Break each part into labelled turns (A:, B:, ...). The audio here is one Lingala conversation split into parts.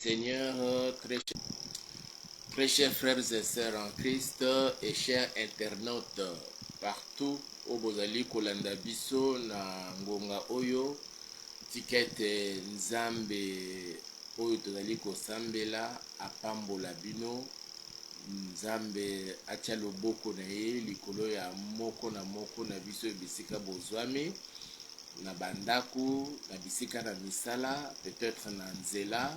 A: Seigneur, très chers frères et sœurs en Christ et chers internautes partout au Bozali Kolanda Biso na Ngonga Oyo tikete Nzambe Oyo tozali kosambela apambola bino Nzambe atia loboko na ye likolo ya moko na biso bisika bozwami na bandaku na bisika na misala peut-être na nzela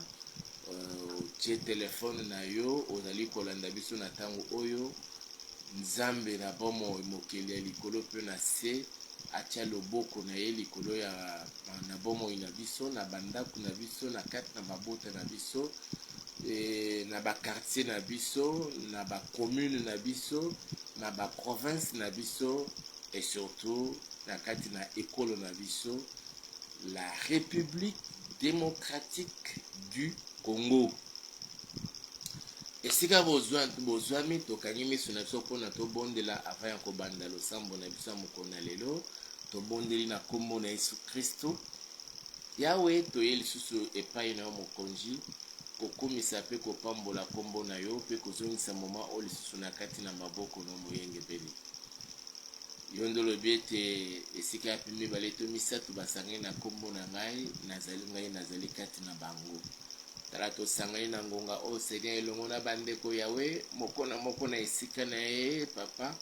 A: tie telefone na yo ozali kolanda biso na ntango oyo Nzambe na bomo mokili ya likolo mpe na se atia loboko na ye likolo ya na bomoi na biso na bandaku na biso na kati na mabota na biso na bakartier na biso na bacommune na biso na baprovince na biso et surtout na kati na ekolo na biso la République démocratique du Congo. Esika bozwami tokangi miso na biso mpona tobondela avant ya kobanda losambo na biso ya mokolo na lelo tobondeli na kombo na Yesu Kristo yawe toye lisusu epai na yo mokonzi kokumisa mpe kopambola kombo na yo mpe kozongisa moma oyo lisusu na kati na maboko na moyengebeli yo nde olobi ete esika ya mpe mibale to misato basangani na kombo na ngai nazali kati na bango tala tosangani na ngonga oyo Seigneur elongo na bandeko yawe moko na esika na ye papa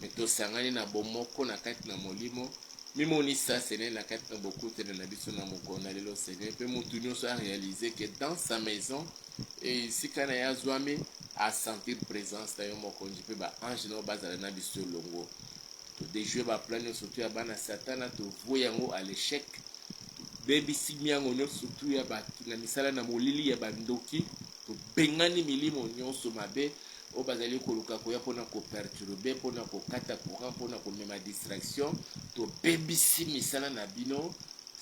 A: me tosangani na bomoko na kati na molimo mimonisa Seigneur na kati na bokutana na biso na mokolo na lelo Seigneur mpe motu nyonso aréalize que dans sa maison esika na ye azwami asentir présence na yo mokonzi mpe baange na yo bazala na biso elongo todejue baplan nyonso to ya bana satana tovoye yango à l'échec bebisi miango nyonso tu ya bato na misala na molili ya bandoki tobengani milimo nyonso mabe oyo bazali koluka koya mpona koperturbe mpona kokata courant mpona komema distraction tobebisi misala na bino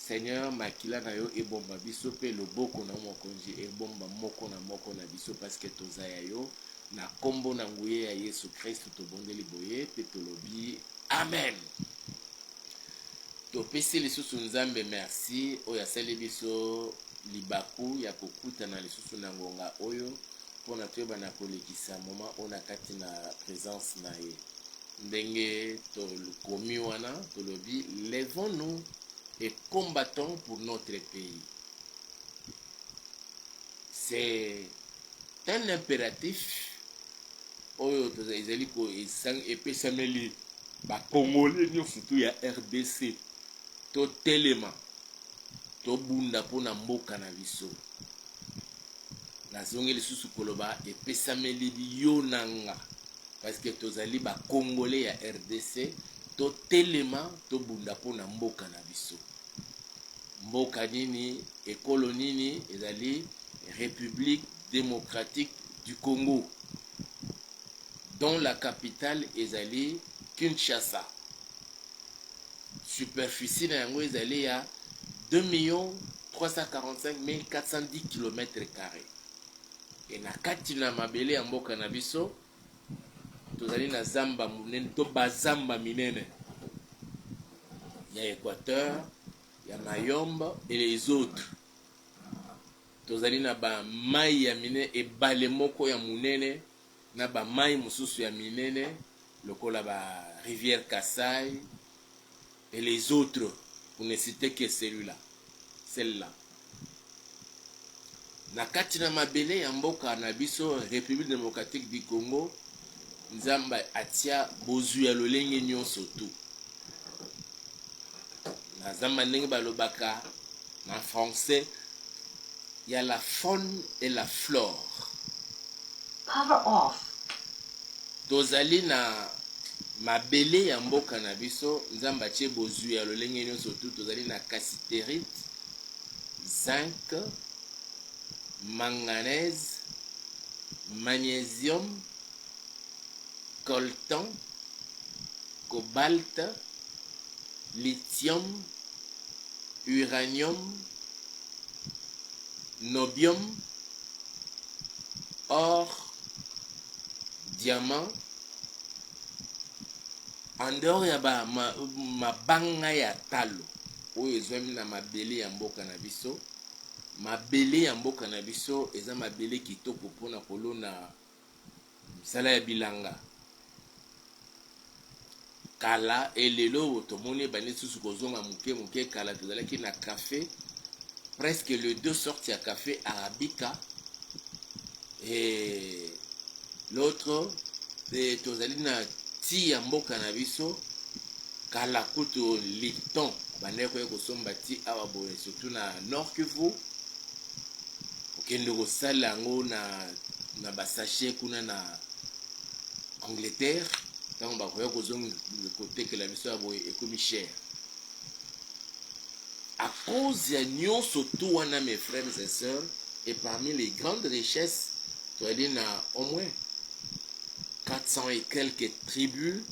A: Seigneur makila na yo ebomba biso mpe loboko na yo mokonzi ebomba moko na biso parceke toza ya yo na kombo na nguye ya Yesu Kristo tobondeli boye mpe tolobi amen. Topesi lisusu Nzambe merci oyo asali biso libaku ya kokutana lisusu na ngonga oyo mpona toyebana kolekisa moma oyo na kati na présence na ye ndenge tokomi wana tolobi levons-nous et combattons pour notre pays. C'est un impératif oyo ezali ko epesameli bakongole nyonso tu ya RDC totelema tobunda mpona mboka na biso nazongi lisusu koloba epesameli yo na nga parceke tozali bakongole ya RDC totelema tobunda mpona mboka na biso mboka nini ekolo nini ezali République démocratique du Congo dont la capitale ezali Kinshasa. Superficie na yango ezali ya 2 345 410 km². Et na kati na mabele ya mboka na biso tozali na zamba munene to bazamba minene ya Équateur, ya Mayombe et les autres. Tozali na ba mai ya minene ebale moko ya munene na ba mai mosusu ya minene lokola ba rivière Kasai et les autres pour ne citer que celle-là. Na kati na mabele ya mboka na biso République démocratique du Congo Nzamba atia bozu ya lolenge nyonso tu na zamba ndenge balobaka na français il y a la faune et la flore.
B: Cover off.
A: Tozali na mabele ya mboka na biso Nzamba atie bozu ya lolenge nyonso tu tozali na cassiterite, zinc, manganèse, magnésium, coltan, cobalt, lithium, uranium, nobium, or, diamant. En dehors ya mabanga ya talo oyo ezwami na mabele ya mboka na biso mabele ya mboka na biso eza mabele kitoko mpona kolona misala ya bilanga kala elelo tomoni bani susu kozonga muke kala tozalaki na café presque les deux sortes ya café arabica et l'autre tozali na ti ya mboka na biso kala kutu Lipton bandeko koya kosomba ti awa boye surtout na Nord Kivu okende kosala yango na basachet kuna na Angleterre ntango bakoya kozonga kotekela biso ya boye ekomi cher à cause ya nyonso tu wana mes frères et sœurs et parmi les grandes richesses toali na au moins 400 et quelques tribus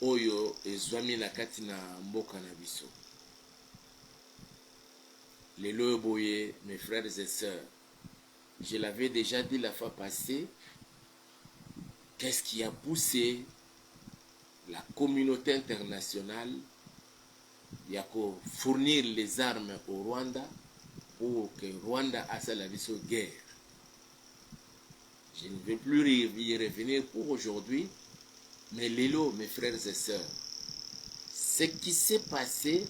A: oyo ezwami na kati na mboka na biso lelo boye mes frères et sœurs je l'avais déjà dit la fois passée qu'est-ce qui a poussé la communauté internationale ya ko fournir les armes au Rwanda pour que Rwanda asala biso guerre. Je ne vais plus y revenir pour aujourd'hui, mais lelo, mes frères et sœurs, ce qui s'est passé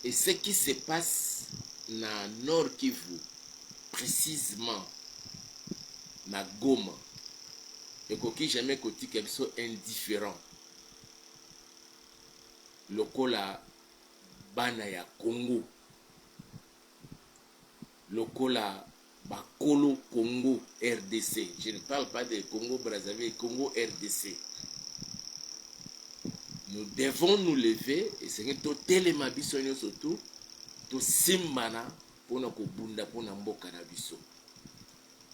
A: et ce qui se passe na Nord Kivu, précisément na Goma, et koki jamais kotika biso indifférent. Lokola bana ya Congo, lokola bakolo Congo RDC. Je ne parle pas de Congo Brazzaville, Congo RDC. Nous devons nous lever et c'est que telema biso surtout to simbana pona ko bunda pona mboka na biso.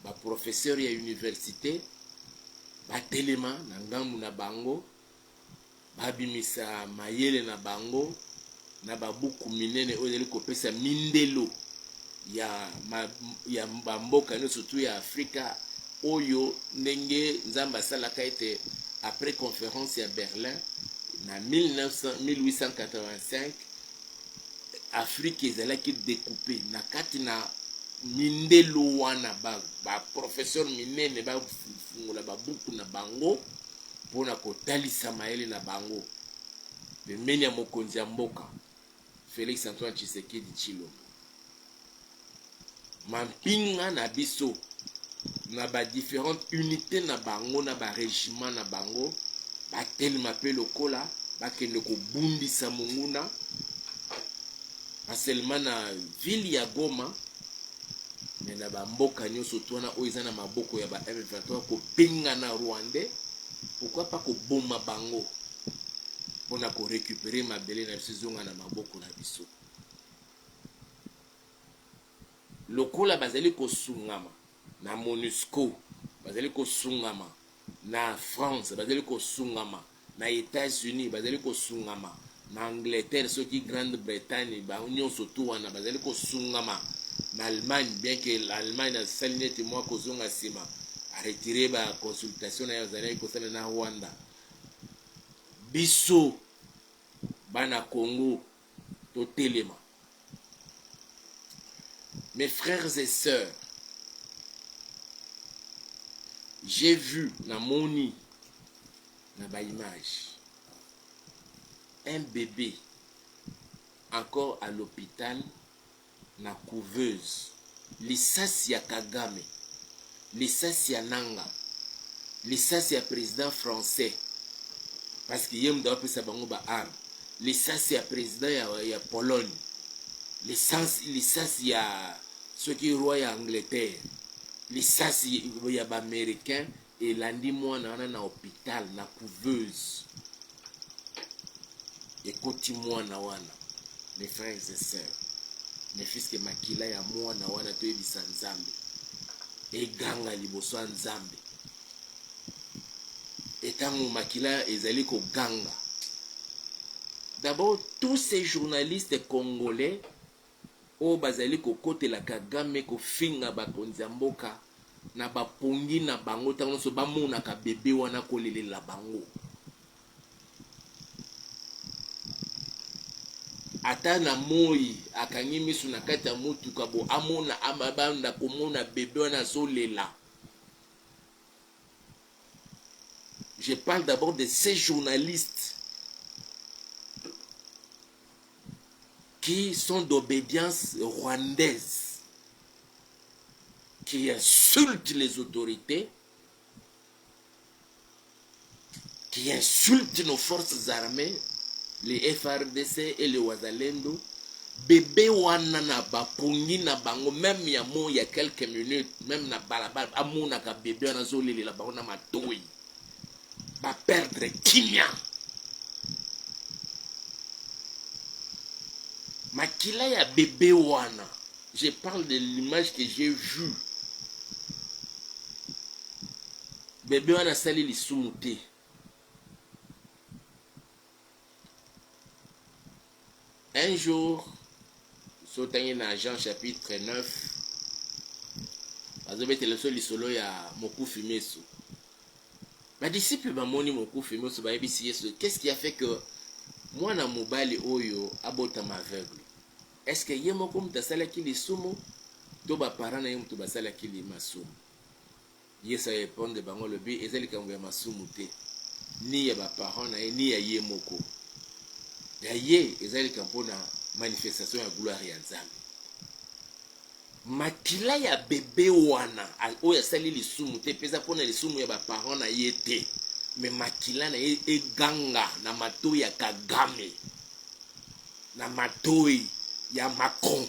A: Ba professeur ya université ba telema na ngambu na bango babimisa mayele na bango na babuku minene oyo ezali kopesa mindelo ya mboka no surtout ya Afrika oyo ndenge nzamba salaka ete après conférence ya Berlin na 1885 Afrique ezalaki découpée na kati na mindelo wana ba professeur minene ba fungola babuku na bango pona kotalisa mayele na bango pembeni ya mokonzi ya mboka Félix Antoine Tshisekedi Tshilombo. Mampinga na biso na ba différentes unités na bango na ba régiment na bango ba telema pe lokola bakende ko bundisa monguna pas seulement na ville ya Goma mais na ba mboka nyonso tona oyo eza na maboko ya ba M23 ko pinga na Rwandais. Pourquoi pas ko boma bango pona ko récupérer mabele na biso zonga na maboko na biso lokola bazali ko sungama na MONUSCO bazali ko sungama na France bazali ko sungama na États-Unis bazali ko sungama na Angleterre soki Grande-Bretagne ba nyonso tu wana bazali ko sungama na Allemagne bien que l'Allemagne a saliné témoin ko zonga sima a retiré ba consultation na yazali ko sala na Rwanda biso bana Congo to telema. Mes frères et sœurs, j'ai vu na moni na ba image un bébé encore à l'hôpital na couveuse lisasi ya Kagame lisasi ya Nanga lisasi ya président français parce que yem doit pesa bango ba arme lisasi ya président ya Pologne lisasi ya soki roi ya Angleterre lisasi ya ba américain et landi mwana wana na hôpital na couveuse ekoti mwana wana. Mes frères et sœurs, mes fils que makila ya mwana wana toyebisa Nzambe eganga liboso ya Nzambe etango makila ezali ko ganga. D'abord tous ces journalistes congolais o bazali ko kotela Kagame ko finga bakonzi ya mboka na bapongi na bango tango so bamona ka bébé wana kolelela bango ata na moi akangi misu na kati ya motuka bo amona amabanda komona bebe wana azolela. Je parle d'abord de ces journalistes qui sont d'obédience rwandaise, qui insultent les autorités, qui insultent nos forces armées, les FRDC et les Wazalendo. Bébé wana na bapongi na bango, même ya mo ya quelques minutes, même na balabala, amona ka bébé wana zolele la bango na matoi. Va perdre kimia. Makila ya bébé wana. Je parle de l'image que j'ai vue. Bébé wana sali lisumu te. Un jour, sautangi na Jean chapitre 9, bazobete le sol solo ya mokufi meso. Ma disciple bamoni mokufi meso ba yebisi Yesu, qu'est-ce qui a fait que moi na mobali oyo abota m'aveugle? Est-ce que ye moko mutasala ki lisumu to ba parents na ye mutu basala ki masumu? Yesu répondre bango le bi ezali kambo ya masumu te. Ni ya ba parents na ye ni ya ye moko. Ya ye ezali kampo na manifestation ya gloire ya Nzambe. Makila ya bebe wana oyo asali lisumu te peza pona lisumu ya ba parents na ye te. Me makila na ye eganga na matoi ya Kagame, na matoi ya Macron,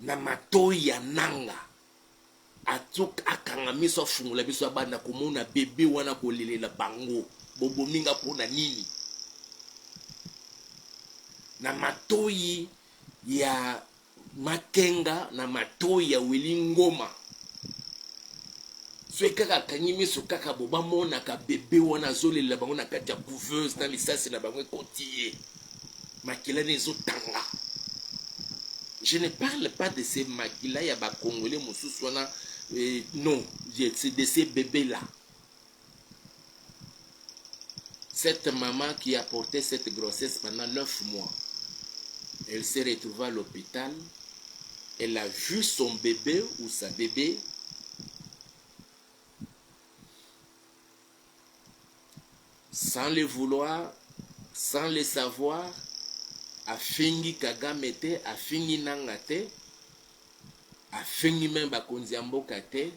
A: na matoi ya Nanga. Atuk akanga miso afungula biso abanda komona bebe wana kolelela bango. Bobo minga pona nini? Na matoi ya Makenga, na matoi ya Willy Ngoma. So kaka kanyimi so kaka boba mona ka bebe wana zolela bango na kati ya couveuse na lisasi na bango kotiye. Makila nezo tanga. Je ne parle pas de ces makila ya ba Congolais mosusu wana non, c'est de ces bébés là. Cette maman qui a porté cette grossesse pendant 9 mois, elle s'est retrouvée à l'hôpital. Elle a vu son bébé ou sa bébé sans le vouloir, sans le savoir, a fingi Kagame te, a fingi Nanga te, a fingi même bakonzi mboka te,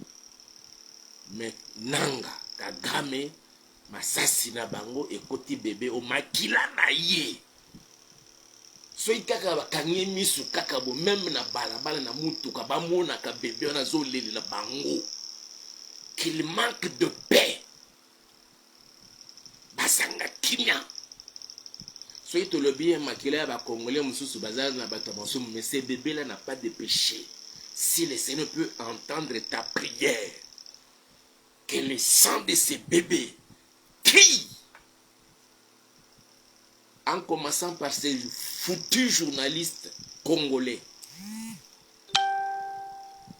A: mais Nanga, Kagame, masasi na bango ekoti bébé o makila na ye. So kaka bakangi misu kaka bo même na balabala na mutuka bamona ka bébé ona zoleli na bango. Qu'il manque de paix. Basanga kimia. So ito le bien makila ya ba Congolais mususu bazana na bato banso, mais ce bébé là n'a pas de péché. Si le Seigneur peut entendre ta prière, que le sang de ce bébé crie, en commençant par ces foutus journalistes congolais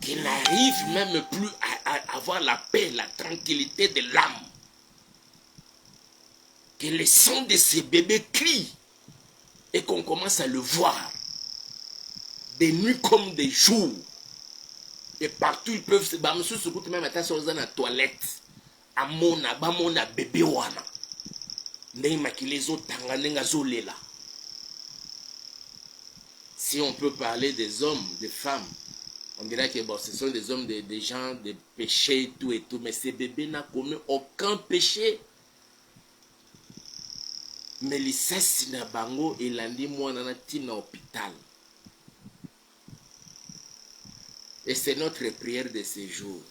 A: qui n'arrivent même plus à avoir la paix, la tranquillité de l'âme. Que le sang de ces bébés crie et qu'on commence à le voir des nuits comme des jours. Et partout ils peuvent se battre, même à la toilette. Amona, bamona bébé wana. Si on peut parler des hommes, des femmes, on dirait que bon, ce sont des hommes, des gens, des péchés et tout, mais ces bébés n'ont commis aucun péché. Mais les sasina bango et l'andi mwana tina hôpital. Et c'est notre prière de ces jours.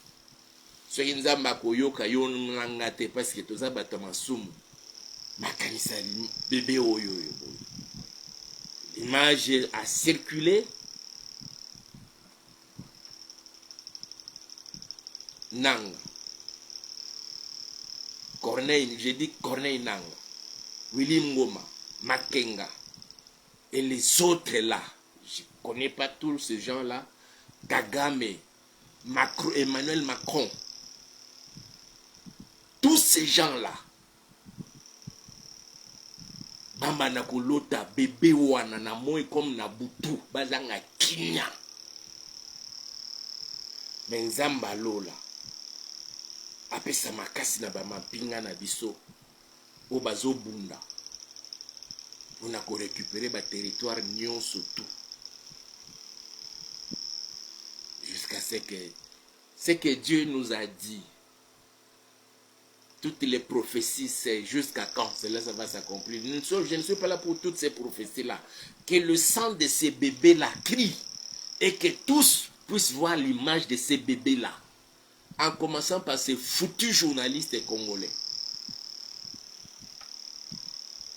A: Ce qui nous a makoyoka yon ngate parce que tous abatama masumu. Makanisa bébé oyo. L'image a circulé. Nanga. Corneille, j'ai dit Corneille Nanga. Willy Ngoma, Makenga. Et les autres là. Je ne connais pas tous ces gens-là. Kagame, Macron, Emmanuel Macron. Tous ces gens-là. bamba na kolota bébé wana na moi comme na butu bazanga kinya mais nzamba lola apesa makasi na bamapinga na biso o bazobunda mpona korécupérer baterritoire nyonso tout jusqu'à ce que Dieu nous a dit. Toutes les prophéties, c'est jusqu'à quand cela ça va s'accomplir. Je ne suis pas là pour toutes ces prophéties-là. Que le sang de ces bébés-là crie et que tous puissent voir l'image de ces bébés-là. En commençant par ces foutus journalistes congolais.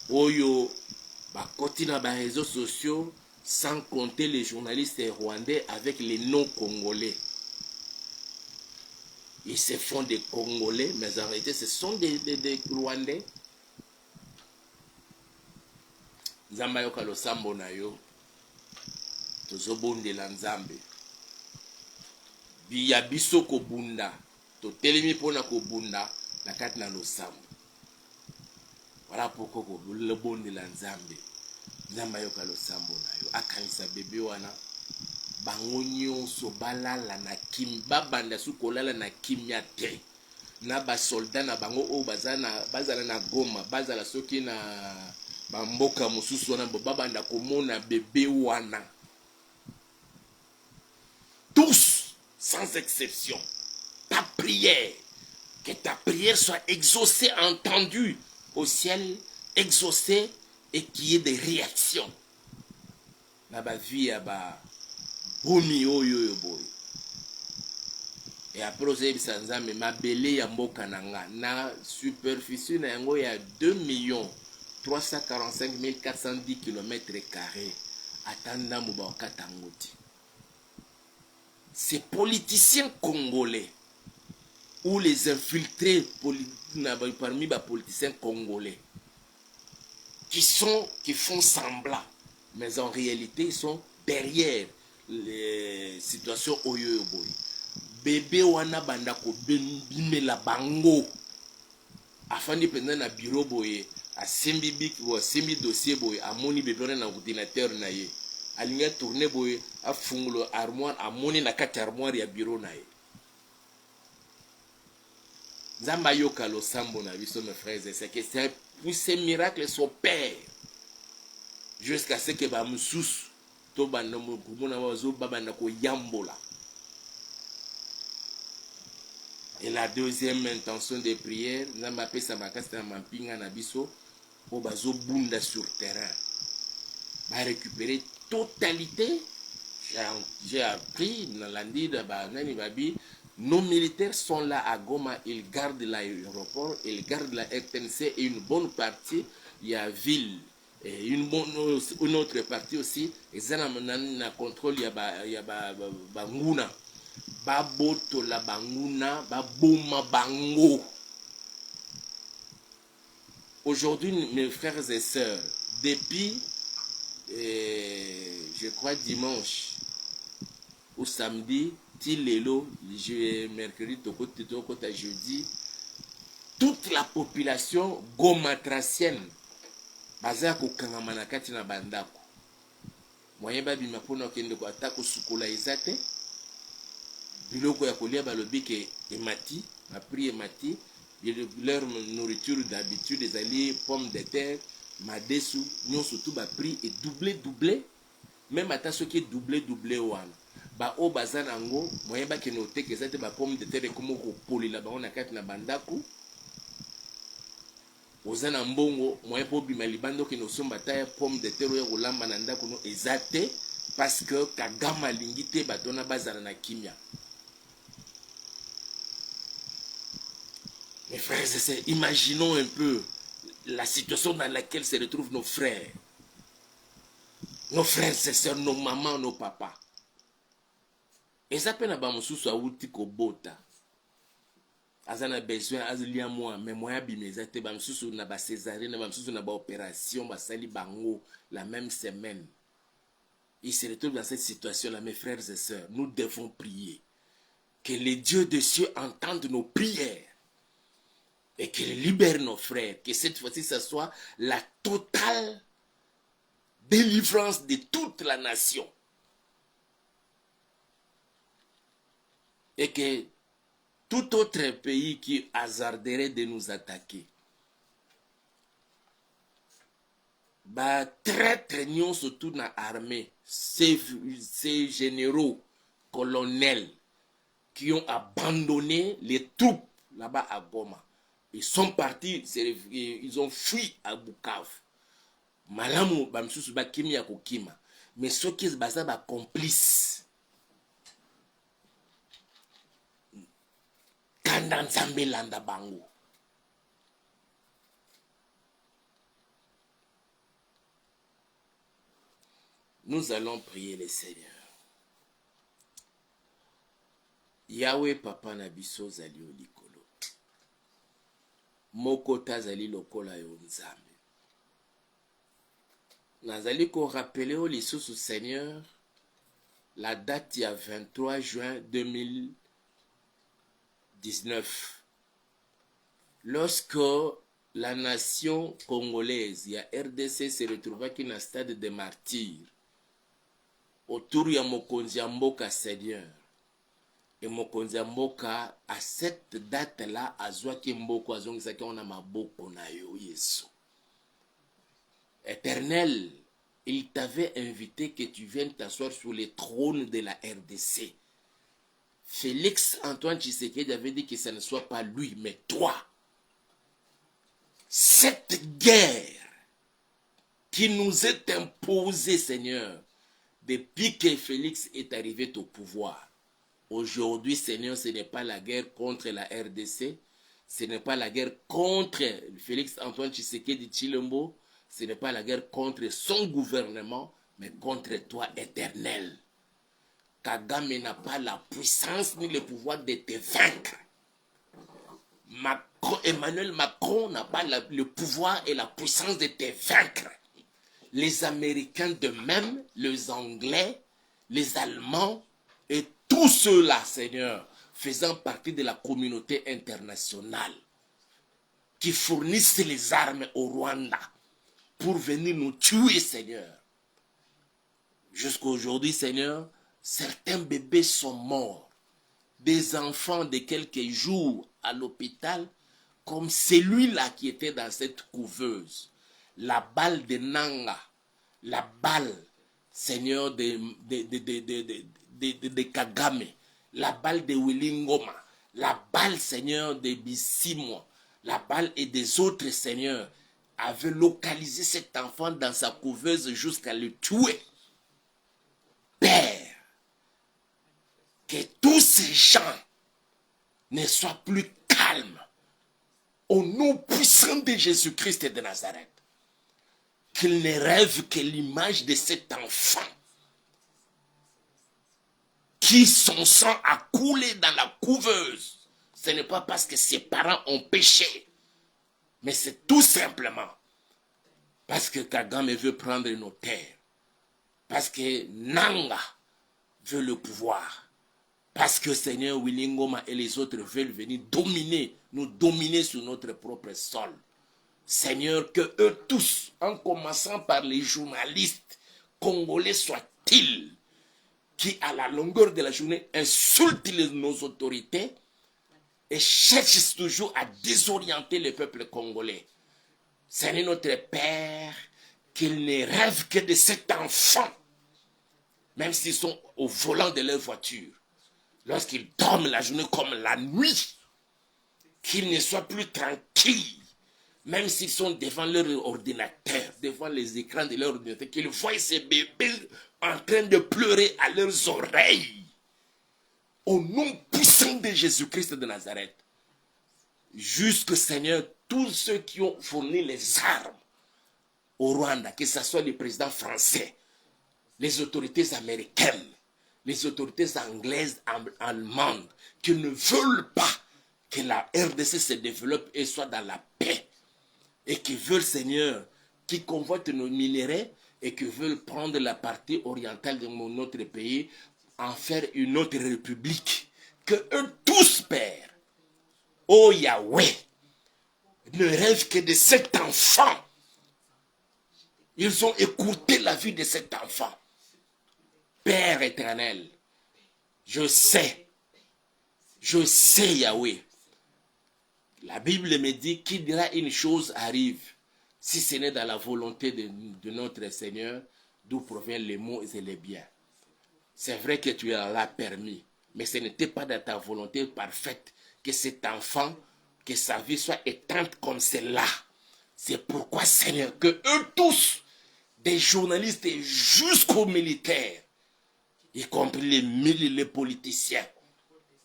A: Oyo, continue dans les réseaux sociaux, sans compter les journalistes rwandais avec les non-congolais. Ils se font des Congolais, mais en réalité, ce sont des Rwandais. Nzamba yoka lo sambo na yo. Tozobonde la nzambe. Biya biso ko bunda. To telemi pona ko bunda. Na kati na lo sambo. Voilà pourquoi ko le bonde la nzambe. Nzamba yoka lo sambo na yo. Akanisa bebe wana. Bango nyonso balala na kim babanda su kolala na kimia te na ba soldat na bango o bazala na Goma bazala soki na bamboka mosusu wana babanda komona bébé wana tous sans exception ta prière que ta prière soit exaucée entendue au ciel exaucée et qu'il y ait des réactions na ba vie ya ba bomi oyo boy. Et après aussi Nzambe mabele ya mboka nanga na superficie na yango ya 2 345 410 km². Atanda muba katangoti. Ces politiciens congolais ou les infiltrés parmi les politiciens congolais qui font semblant, mais en réalité ils sont derrière les situations oyo boy. Bébé wana banda ko bimela bango afandi pendant na bureau boy asimbi bik bo asimbi dossier boy amoni bébé wana na ordinateur na ye alinga tourner boy afungulo armoire amoni na kati armoire ya bureau na ye. Nzamba yoka lo sambo na biso mes frères et sœurs que ces miracles s'opèrent jusqu'à ce que ba mususu to banda mo kumona wazo babanda ko yambola. Et la deuxième intention de prière, nzamba pesa makasi na mampinga na biso po bazo bunda sur terrain. Ba récupérer totalité. J'ai appris dans l'andi de nani babi, nos militaires sont là à Goma, ils gardent l'aéroport, ils gardent la RTNC et une bonne partie il y a ville. Et une autre partie aussi, ils ont contrôle, il y a banguna. Baboto la banguna, baboma bango. Aujourd'hui, mes frères et sœurs, depuis, je crois, dimanche ou samedi, tilelo, mercredi, tokota jeudi, toute la population gomatracienne, baza ko kangama na kati na bandako moyen ba bima pona okende ko atako sukola ezate biloko ya kolia balobi ke emati ma pri emati leur nourriture d'habitude ezali pommes de terre madesu nyonso tout ba prix et doublé même ata soki doublé wana ba o baza nango moyen ba kende oteke ezate ba pommes de terre komo ko polila bango na kati na bandako ozana mbongo moyen po bima libando ke no somba ta pomme de terre ya kolamba na ndako no ezate parce que kagama lingite batona bazana na kimia. Mes frères et sœurs, imaginons un peu la situation dans laquelle se retrouvent nos frères et sœurs, nos mamans, nos papas. Et ça peut n'avoir mususu auti kobota. Azana besoin azulia moi mais moi bimeza te ba mususu na ba césarienne ba mususu na ba opération ba sali bango la même semaine. Ils se retrouvent dans cette situation là mes frères et sœurs, nous devons prier que les dieux des cieux entendent nos prières et qu'il libère nos frères, que cette fois-ci, ce soit la totale délivrance de toute la nation. Et que tout autre pays qui hasarderait de nous attaquer, bah, traître nous surtout dans l'armée, ces généraux, colonels, qui ont abandonné les troupes là-bas à Goma. Ils sont partis, ils ont fui à Bukavu. Malamu, bamsusu ba kimi ya kokima. Mais ceux qui baza ba complice. Kanda nzambe landa bango. Nous allons prier le Seigneur. Yahweh papa na biso zali o likolo. Moko tazali lokola yo nzambe. Nazali ko rappeler au lisusu Seigneur la date ya 23 juin 2019. Lorsque la nation congolaise, ya RDC, se retrouva qui na stade de martyrs autour ya mokonzi ya mboka Seigneur. Et mokonzi ya mboka à cette date-là azwaki mboko azongisaki ona maboko na yo Yesu. Éternel, il t'avait invité que tu viennes t'asseoir sur le trône de la RDC. Félix Antoine Tshisekedi avait dit que ce ne soit pas lui, mais toi. Cette guerre qui nous est imposée, Seigneur, depuis que Félix est arrivé au pouvoir. Aujourd'hui, Seigneur, ce n'est pas la guerre contre la RDC, ce n'est pas la guerre contre Félix Antoine Tshisekedi Tshilombo, ce n'est pas la guerre contre son gouvernement, mais contre toi, Éternel. Kagame n'a pas la puissance ni le pouvoir de te vaincre. Emmanuel Macron n'a pas le pouvoir et la puissance de te vaincre. Les Américains de même, les Anglais, les Allemands et tous ceux-là, Seigneur, faisant partie de la communauté internationale, qui fournissent les armes au Rwanda pour venir nous tuer, Seigneur. Jusqu'à aujourd'hui, Seigneur, certains bébés sont morts. Des enfants de quelques jours à l'hôpital, comme celui-là qui était dans cette couveuse. La balle de Nanga, la balle, Seigneur, de Kagame, la balle de Willingoma, la balle, Seigneur, de Bissimo, la balle et des autres, Seigneur, avaient localisé cet enfant dans sa couveuse jusqu'à le tuer. Père, que tous ces gens ne soient plus calmes au nom puissant de Jésus-Christ de Nazareth. Qu'ils ne rêvent que l'image de cet enfant qui son sang a coulé dans la couveuse. Ce n'est pas parce que ses parents ont péché, mais c'est tout simplement parce que Kagame veut prendre nos terres, parce que Nanga veut le pouvoir, parce que Seigneur Willingoma et les autres veulent venir nous dominer sur notre propre sol. Seigneur, que eux tous, en commençant par les journalistes congolais soient-ils, qui à la longueur de la journée insultent nos autorités et cherchent toujours à désorienter le peuple congolais. Seigneur notre Père, qu'ils ne rêvent que de cet enfant, même s'ils sont au volant de leur voiture, lorsqu'ils dorment la journée comme la nuit, qu'ils ne soient plus tranquilles, même s'ils sont devant leur ordinateur, devant les écrans de leur ordinateur, qu'ils voient ces bébés en train de pleurer à leurs oreilles. Au nom puissant de Jésus-Christ de Nazareth, jusque Seigneur, tous ceux qui ont fourni les armes au Rwanda, que ce soit les présidents français, les autorités américaines, les autorités anglaises, allemandes, qui ne veulent pas que la RDC se développe et soit dans la paix, et qui veulent, Seigneur, qui convoitent nos minéraux et qui veulent prendre la partie orientale de notre pays, en faire une autre république. Que eux tous, Père, ô Yahweh, ne rêvent que de cet enfant. Ils ont écouté la vie de cet enfant. Père éternel, je sais, Yahweh. La Bible me dit qu'il dira une chose arrive, si ce n'est dans la volonté de notre Seigneur, d'où proviennent les maux et les biens. C'est vrai que tu l'as permis, mais ce n'était pas dans ta volonté parfaite que cet enfant, que sa vie soit éteinte comme celle-là. C'est pourquoi, Seigneur, que eux tous, des journalistes jusqu'aux militaires, y compris les politiciens,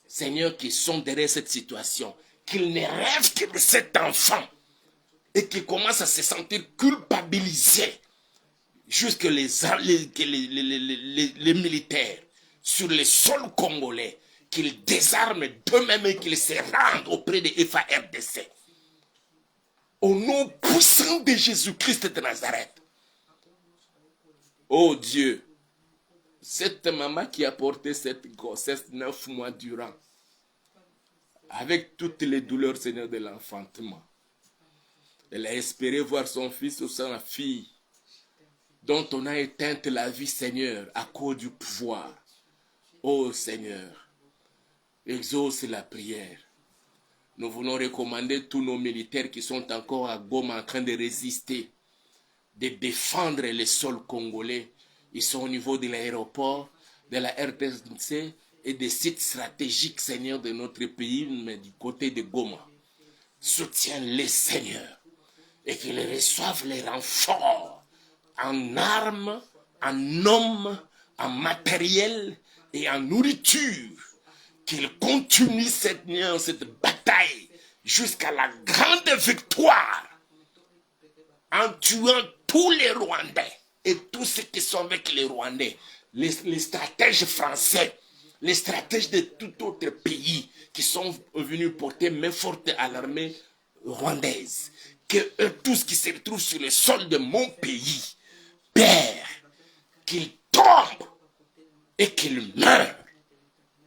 A: Seigneur, qui sont derrière cette situation, qu'ils ne rêvent que de cet enfant et qu'ils commencent à se sentir culpabilisés jusque les militaires sur le sol congolais, qu'ils désarment d'eux-mêmes et qu'ils se rendent auprès des FARDC. Au nom puissant de Jésus-Christ de Nazareth. Oh Dieu, cette maman qui a porté cette grossesse 9 mois durant, avec toutes les douleurs, Seigneur, de l'enfantement, elle a espéré voir son fils ou sa fille, dont on a éteint la vie, Seigneur, à cause du pouvoir. Oh Seigneur, exauce la prière. Nous voulons recommander tous nos militaires qui sont encore à Goma en train de résister, de défendre les sols congolais. Ils sont au niveau de l'aéroport, de la RDC et des sites stratégiques, Seigneur, de notre pays, mais du côté de Goma. Soutiens-les, Seigneur, et qu'ils reçoivent les renforts en armes, en hommes, en matériel et en nourriture. Qu'ils continuent cette bataille jusqu'à la grande victoire en tuant tous les Rwandais et tous ceux qui sont avec les Rwandais, les stratèges français, les stratèges de tout autre pays qui sont venus porter main forte à l'armée rwandaise. Que eux tous qui se retrouvent sur le sol de mon pays, Père, qu'ils tombent et qu'ils meurent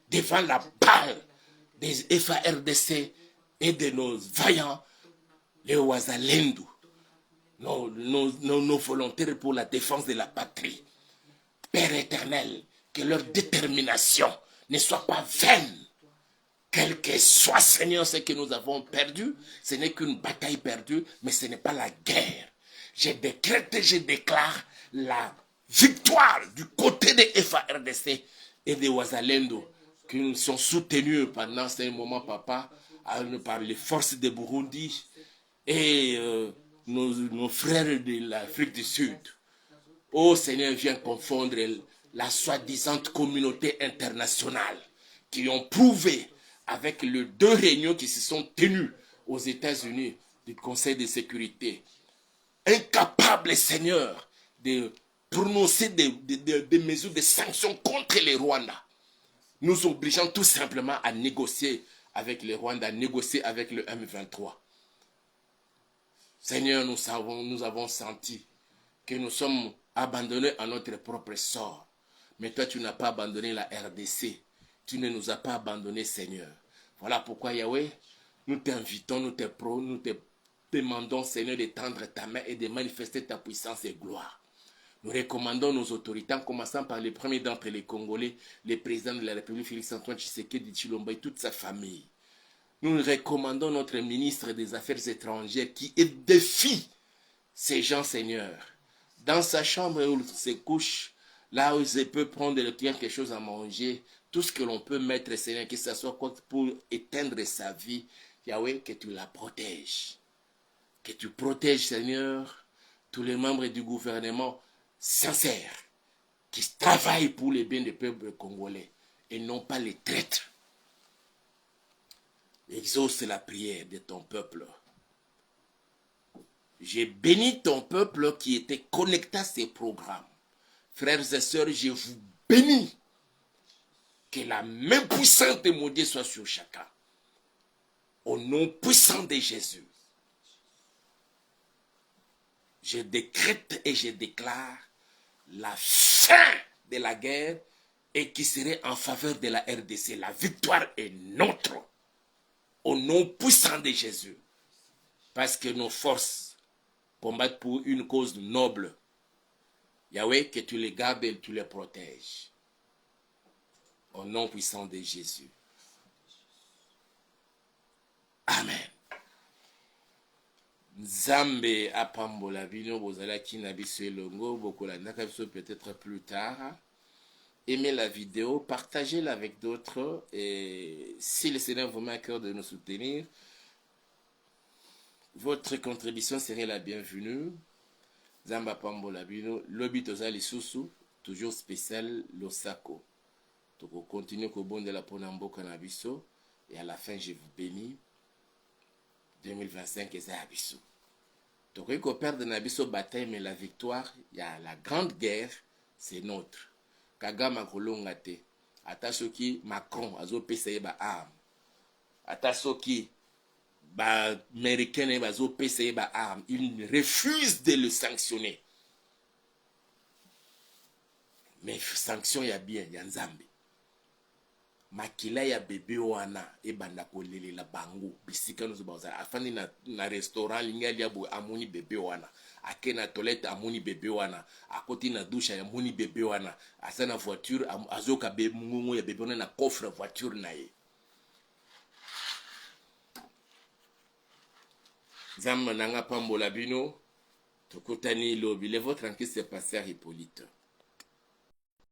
A: devant la balle des FARDC et de nos vaillants, les Wazalendo, nos volontaires pour la défense de la patrie. Père éternel, que leur détermination ne soit pas vaine. Quel que soit, Seigneur, ce que nous avons perdu, ce n'est qu'une bataille perdue, mais ce n'est pas la guerre. Je décrète et je déclare la victoire du côté des FARDC et des Wazalendo, qui nous sont soutenus pendant ces moments, papa, par les forces de Burundi et nos frères de l'Afrique du Sud. Oh Seigneur, viens confondre la soi-disant communauté internationale qui ont prouvé avec les 2 réunions qui se sont tenues aux États-Unis du Conseil de sécurité, incapables, Seigneur, de prononcer des mesures de sanctions contre les Rwandais, nous obligeant tout simplement à négocier avec les Rwandais, à négocier avec le M23. Seigneur, nous avons senti que nous sommes abandonnés à notre propre sort. Mais toi, tu n'as pas abandonné la RDC. Tu ne nous as pas abandonnés, Seigneur. Voilà pourquoi, Yahweh, nous t'invitons, nous te demandons, Seigneur, de tendre ta main et de manifester ta puissance et gloire. Nous recommandons nos autorités, en commençant par le premier d'entre les Congolais, le président de la République, Félix-Antoine Tshisekedi Tshilombo et toute sa famille. Nous recommandons notre ministre des Affaires étrangères qui défie ces gens, Seigneur. Dans sa chambre où il se couche, là où il peut prendre quelque chose à manger, tout ce que l'on peut mettre, Seigneur, que ce soit quoi pour éteindre sa vie, Yahweh, que tu la protèges. Que tu protèges, Seigneur, tous les membres du gouvernement sincères qui travaillent pour les biens du peuple congolais et non pas les traîtres. Exauce la prière de ton peuple. J'ai béni ton peuple qui était connecté à ces programmes. Frères et sœurs, je vous bénis. Que la main puissante de mon Dieu soit sur chacun. Au nom puissant de Jésus. Je décrète et je déclare la fin de la guerre et qui serait en faveur de la RDC. La victoire est notre. Au nom puissant de Jésus. parce que nos forces combattent pour une cause noble. Yahweh, que tu les gardes et tu les protèges. Au nom puissant de Jésus. Amen. Nzambe apambola bino bozalaki na biso elongo bokolandaka biso peut-être plus tard. Aimez la vidéo, partagez-la avec d'autres et si le Seigneur vous met à cœur de nous soutenir, votre contribution serait la bienvenue. Zamba pambola bino lobi toza lisusu toujours spécial Losako. Toko continue ko bondela pona mboka na biso et à la fin je vous bénis. 2025 eza ya biso. Tokoki ko perdre na biso bataille mais la victoire, il y a la grande guerre, c'est notre. Kagame kolonga te. Ata soki Macron azopesa ye ba arme. Ata soki ba américain bazopesa ye ba arme, il refuse de le sanctionner. Mais sanction ya bien ya Nzambe. Makila ya bébé wana ebanda kolelela bango bisika no zobaza afandi na restaurant lingali ya bo amoni bébé wana ake na toilette amoni bébé wana akoti na douche amoni bébé wana asa na voiture azoka be mungu ya bébé wana na coffre voiture na ye. Zamba nanga pambola bino tokotani lobi le votre en Christ c'est pasteur Hippolyte.